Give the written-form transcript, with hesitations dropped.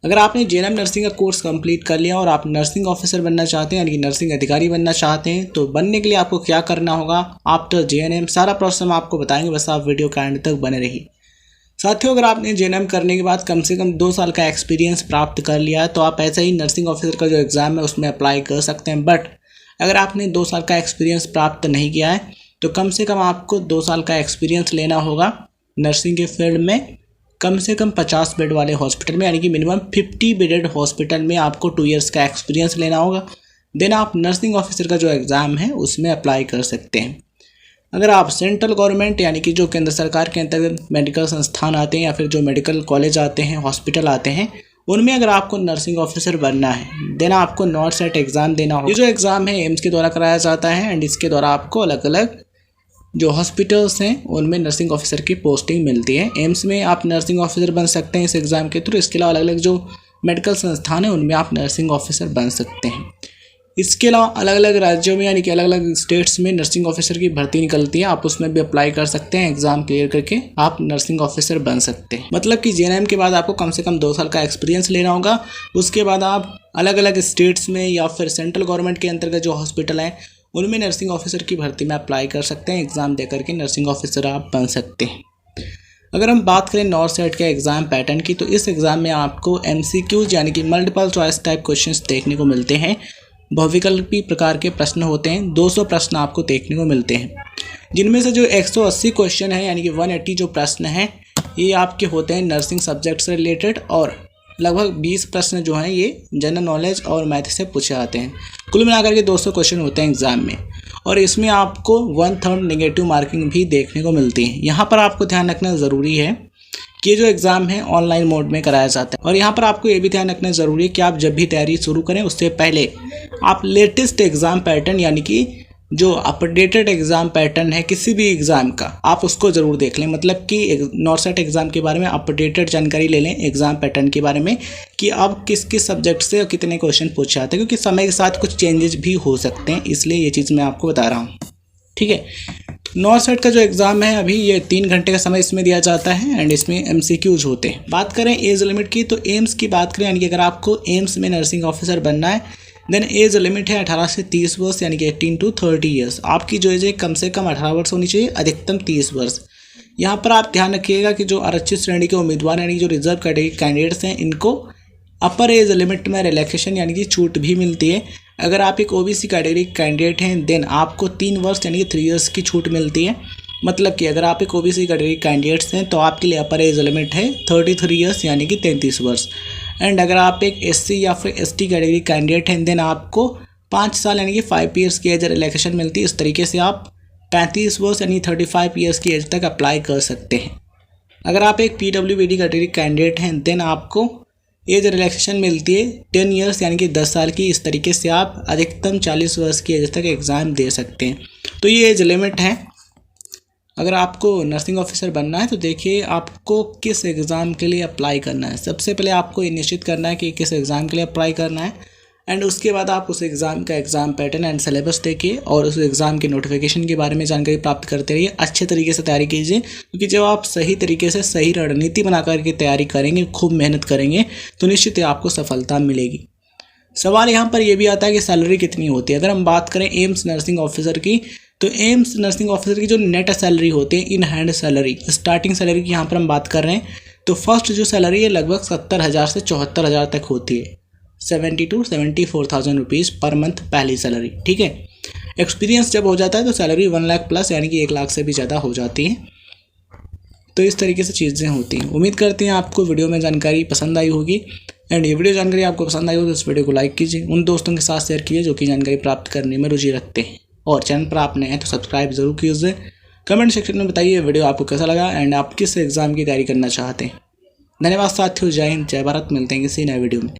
अगर आपने JNM nursing का कोर्स कंप्लीट कर लिया और आप नर्सिंग ऑफिसर बनना चाहते हैं यानी कि नर्सिंग अधिकारी बनना चाहते हैं, तो बनने के लिए आपको क्या करना होगा आफ्टर जेएनएम, सारा प्रोसेस हम आपको बताएंगे, बस आप वीडियो के एंड तक बने रहिए। साथियों, अगर आपने जेएनएम करने के बाद कम से कम 2 साल का एक्सपीरियंस प्राप्त कर लिया है तो आप ऐसे ही नर्सिंग ऑफिसर का जो एग्ज़ाम है उसमें अप्लाई कर सकते हैं। बट अगर आपने 2 साल का एक्सपीरियंस प्राप्त नहीं किया है तो कम से कम आपको 2 साल का एक्सपीरियंस लेना होगा नर्सिंग के फील्ड में, कम से कम 50 बेड वाले हॉस्पिटल में, यानी कि मिनिमम 50 बेडेड हॉस्पिटल में आपको 2 ईयर्स का एक्सपीरियंस लेना होगा। देन आप नर्सिंग ऑफिसर का जो एग्ज़ाम है उसमें अप्लाई कर सकते हैं। अगर आप सेंट्रल गवर्नमेंट यानी कि जो केंद्र सरकार के अंतर्गत मेडिकल संस्थान आते हैं या फिर जो मेडिकल कॉलेज आते हैं, हॉस्पिटल आते हैं, उनमें अगर आपको नर्सिंग ऑफिसर बनना है देन आपको नॉट सेट एग्ज़ाम देना होगा। ये जो एग्ज़ाम है एम्स के द्वारा कराया जाता है एंड इसके द्वारा आपको अलग अलग जो हॉस्पिटल्स हैं उनमें नर्सिंग ऑफिसर की पोस्टिंग मिलती है। एम्स में आप नर्सिंग ऑफिसर बन सकते हैं इस एग्ज़ाम के थ्रू। इसके अलावा अलग अलग जो मेडिकल संस्थान हैं उनमें आप नर्सिंग ऑफिसर बन सकते हैं। इसके अलावा अलग अलग राज्यों में यानी कि अलग अलग स्टेट्स में नर्सिंग ऑफिसर की भर्ती निकलती है, आप उसमें भी अप्लाई कर सकते हैं। एग्जाम क्लियर करके आप नर्सिंग ऑफिसर बन सकते हैं। मतलब कि जेएनएम के बाद आपको कम से कम 2 साल का एक्सपीरियंस लेना होगा। उसके बाद आप अलग अलग स्टेट्स में या फिर सेंट्रल गवर्नमेंट के अंतर्गत जो हॉस्पिटल हैं उनमें नर्सिंग ऑफिसर की भर्ती में अप्लाई कर सकते हैं। एग्ज़ाम दे करके नर्सिंग ऑफिसर आप बन सकते हैं। अगर हम बात करें नॉट सेट के एग्ज़ाम पैटर्न की, तो इस एग्ज़ाम में आपको MCQs यानी कि मल्टीपल चॉइस टाइप क्वेश्चंस देखने को मिलते हैं। बहुविकल्पी प्रकार के प्रश्न होते हैं, 200 प्रश्न आपको देखने को मिलते हैं, जिनमें से जो 180 क्वेश्चन है यानी कि 180 जो प्रश्न हैं ये आपके होते हैं नर्सिंग सब्जेक्ट से रिलेटेड, और लगभग 20 प्रश्न जो हैं ये जनरल नॉलेज और मैथ से पूछे जाते हैं। कुल मिलाकर के 200 क्वेश्चन होते हैं एग्ज़ाम में, और इसमें आपको 1/3 नेगेटिव मार्किंग भी देखने को मिलती है। यहाँ पर आपको ध्यान रखना ज़रूरी है कि ये जो एग्ज़ाम है ऑनलाइन मोड में कराया जाता है, और यहाँ पर आपको ये भी ध्यान रखना ज़रूरी है कि आप जब भी तैयारी शुरू करें उससे पहले आप लेटेस्ट एग्ज़ाम पैटर्न यानी कि जो अपडेटेड एग्ज़ाम पैटर्न है किसी भी एग्ज़ाम का आप उसको ज़रूर देख लें। मतलब कि नॉट सेट एग्ज़ाम के बारे में अपडेटेड जानकारी ले लें एग्ज़ाम पैटर्न के बारे में कि अब किस किस सब्जेक्ट से कितने क्वेश्चन पूछे जाते हैं, क्योंकि समय के साथ कुछ चेंजेस भी हो सकते हैं, इसलिए ये चीज़ मैं आपको बता रहा हूँ। ठीक है, नॉट सेट का जो एग्ज़ाम है अभी ये 3 घंटे का समय इसमें दिया जाता है एंड इसमें MCQs होते हैं। बात करें एज लिमिट की, तो एम्स की बात करें यानी कि अगर आपको एम्स में नर्सिंग ऑफिसर बनना है देन एज लिमिट है 18 से 30 वर्ष यानी कि 18 to 30 ईयर्स। आपकी जो एज है कम से कम 18 वर्ष होनी चाहिए, अधिकतम 30 वर्ष। यहाँ पर आप ध्यान रखिएगा कि जो आरक्षित श्रेणी के उम्मीदवार यानी जो रिजर्व कैटेगरी कैंडिडेट्स हैं इनको अपर एज लिमिट में रिलैक्सेशन यानी कि छूट भी मिलती है। अगर आप एक OBC कैटेगरी कैंडिडेट हैं देन आपको 3 वर्ष यानी कि 3 ईयर्स की छूट मिलती है। मतलब कि अगर आप एक OBC कैटेगरी कैंडिडेट्स हैं तो आपके लिए अपर एज लिमिट है 33 ईयर्स यानी कि 33 वर्ष। एंड अगर आप एक SC या फिर ST कैटेगरी कैंडिडेट हैं देन आपको 5 साल यानी कि 5 ईयर्स की एज रिलैक्सेशन मिलती है। इस तरीके से आप 35 वर्ष यानी 35 ईयर्स की एज तक अप्लाई कर सकते हैं। अगर आप एक PWBD कैटेगरी कैंडिडेट हैं देन आपको एज रिलैक्सेशन मिलती है 10 ईयर्स यानी कि 10 साल की। इस तरीके से आप अधिकतम 40 वर्ष की एज तक एग्ज़ाम दे सकते हैं। तो ये एज लिमिट है। अगर आपको नर्सिंग ऑफिसर बनना है तो देखिए आपको किस एग्ज़ाम के लिए अप्लाई करना है। सबसे पहले आपको ये निश्चित करना है कि किस एग्ज़ाम के लिए अप्लाई करना है, एंड उसके बाद आप उस एग्ज़ाम का एग्ज़ाम पैटर्न एंड सिलेबस देखिए और उस एग्ज़ाम के नोटिफिकेशन के बारे में जानकारी प्राप्त करते रहिए। अच्छे तरीके से तैयारी कीजिए, क्योंकि जब आप सही तरीके से सही रणनीति बना करके तैयारी करेंगे, खूब मेहनत करेंगे, तो निश्चित ही आपको सफलता मिलेगी। सवाल यहाँ पर यह भी आता है कि सैलरी कितनी होती है। अगर हम बात करें एम्स नर्सिंग ऑफिसर की, तो एम्स नर्सिंग ऑफिसर की जो नेट सैलरी होती है, in hand salary, starting salary की यहाँ पर हम बात कर रहे हैं, तो फर्स्ट जो सैलरी है लगभग 70,000 से 74,000 तक होती है। 70 to 74,000 रुपीज़ पर मंथ पहली सैलरी। ठीक है, एक्सपीरियंस जब हो जाता है तो सैलरी 1 लाख प्लस यानी कि 1 लाख से भी ज़्यादा हो जाती है। तो इस तरीके से चीज़ें होती हैं। उम्मीद करते हैं आपको वीडियो में जानकारी पसंद आई होगी, एंड ये वीडियो जानकारी आपको पसंद आई हो तो इस वीडियो को लाइक कीजिए, उन दोस्तों के साथ शेयर कीजिए जो कि जानकारी प्राप्त करने में रुचि रखते हैं, और चैनल पर आप नए हैं तो सब्सक्राइब जरूर कीजिए। कमेंट सेक्शन में बताइए वीडियो आपको कैसा लगा एंड आप किस एग्ज़ाम की तैयारी करना चाहते हैं। धन्यवाद साथियों, जय हिंद, जय भारत। मिलते हैं किसी नए वीडियो में।